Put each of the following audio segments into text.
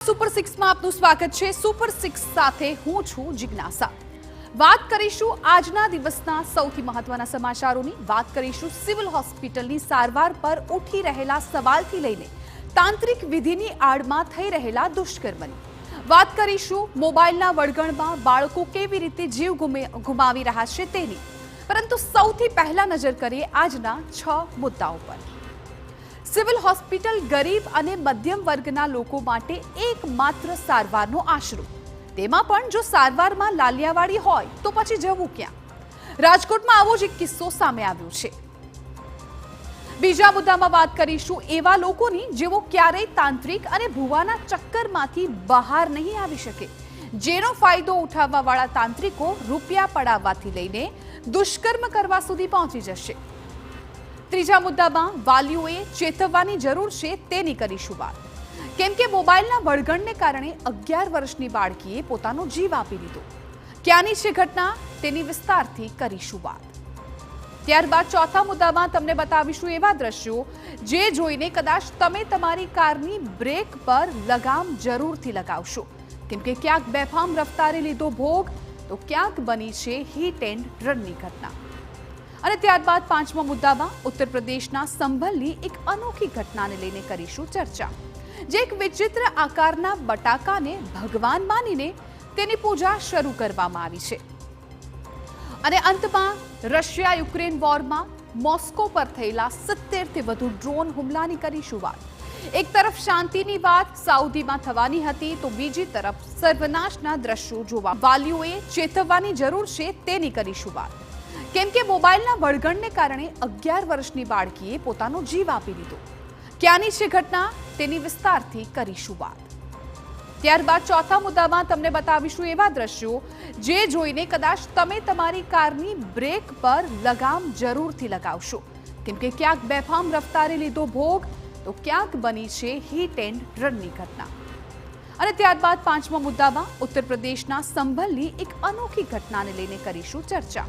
Super 6 માં આપનું સ્વાગત છે। સુપર 6 સાથે હું છું જિજ્ઞાસા। વાત કરીશું આજના દિવસના સૌથી મહત્વના સમાચારોની। વાત કરીશું સિવિલ હોસ્પિટલની સારવાર પર ઉઠી રહેલા સવાલથી લઈને તાંત્રિક વિધિની આડમાં થઈ રહેલા દુષ્કર્મની। વાત કરીશું મોબાઈલના વળગણમાં બાળકો કેવી રીતે જીવ ગુમાવી રહ્યા છે તેની। પરંતુ સૌથી પહેલા નજર કરીએ આજના 6 મુદ્દાઓ પર। સિવિલ હોસ્પિટલ ગરીબ અને મધ્યમ વર્ગના લોકો માટે એકમાત્ર સારવારનો આશરો, તેમાં પણ જો સારવારમાં લાલિયાવાડી હોય તો પછી જવું ક્યાં? રાજકોટમાં આવો જ એક કિસ્સો સામે આવ્યો છે। બીજા મુદ્દામાં વાત કરીશું એવા લોકોની જેઓ ક્યારેય તાંત્રિક અને ભુવાના ચક્કરમાંથી બહાર નહીં આવી શકે, જેનો ફાયદો ઉઠાવવાવાળા તાંત્રિકો રૂપિયા પડાવવાથી લઈને દુષ્કર્મ કરવા સુધી પહોંચી જશે। ત્રીજા મુદ્દામાં વાલીઓએ ચેતવવાની જરૂર છે તેની કરીશું વાત, કેમ કે મોબાઈલના વળગણને કારણે 11 વર્ષની બાળકીએ પોતાનો જીવ આપી દીધો। ક્યાંની છે ઘટના તેની વિસ્તારથી કરીશું વાત। ત્યારબાદ ચોથા મુદ્દામાં તમને બતાવીશું એવા દ્રશ્યો જે જોઈને કદાચ તમે તમારી કારની બ્રેક પર લગામ જરૂરથી લગાવશો, કેમ કે ક્યાંક બેફામ રફતારે લીધો ભોગ તો ક્યાંક બની છે હિટ એન્ડ રનની ઘટના। અને ત્યારબાદ પાંચમા મુદ્દામાં ઉત્તર પ્રદેશના સંભલની એક અનોખી ઘટનાને લઈને કરીશું ચર્ચા, જે એક વિચિત્ર આકારના બટાકાને ભગવાન માનીને તેની પૂજા શરૂ કરવામાં આવી છે। અને અંતમાં રશિયા યુક્રેન વોરમાં મોસ્કો પર થયેલા 70થી વધુ ડ્રોન હુમલાની કરીશું વાત। એક તરફ શાંતિની વાત સાઉદીમાં થવાની હતી તો બીજી તરફ સર્વનાશના દ્રશ્યો જોવા વાલીઓએ ચેતવવાની જરૂર છે તેની કરીશું વાત, કેમ કે મોબાઈલના વળગણને કારણે 11 વર્ષની બાળકીએ પોતાનો જીવ આપી દીધો। ક્યાંની છે ઘટના તેની વિસ્તારથી કરીશું વાત। ત્યારબાદ ચોથા મુદ્દામાં તમને બતાવીશું એવા દ્રશ્યો જે જોઈને કદાચ તમે તમારી કારની બ્રેક પર લગામ જરૂરથી લગાવશો, કેમ કે ક્યાંક બેફામ રફતારે લીધો ભોગ તો ક્યાંક બની છે હિટ એન્ડ રનની ઘટના। અને ત્યારબાદ પાંચમા મુદ્દામાં ઉત્તર પ્રદેશના સંભલની એક અનોખી ઘટનાને લઈને કરીશું ચર્ચા,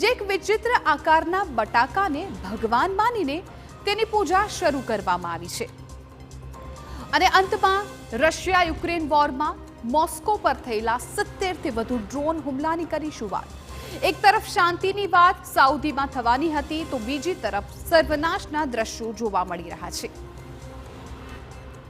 જે એક વિચિત્ર આકારના બટાકાને ભગવાન માનીને તેની પૂજા શરૂ કરવામાં આવી છે। અને અંતમાં રશિયા યુક્રેન વોરમાં મોસ્કો પર થયેલા 70થી વધુ ડ્રોન હુમલાની કરીશું વાત। એક તરફ શાંતિની વાત સાઉદીમાં થવાની હતી તો બીજી તરફ સર્વનાશના દ્રશ્યો જોવા મળી રહ્યા છે।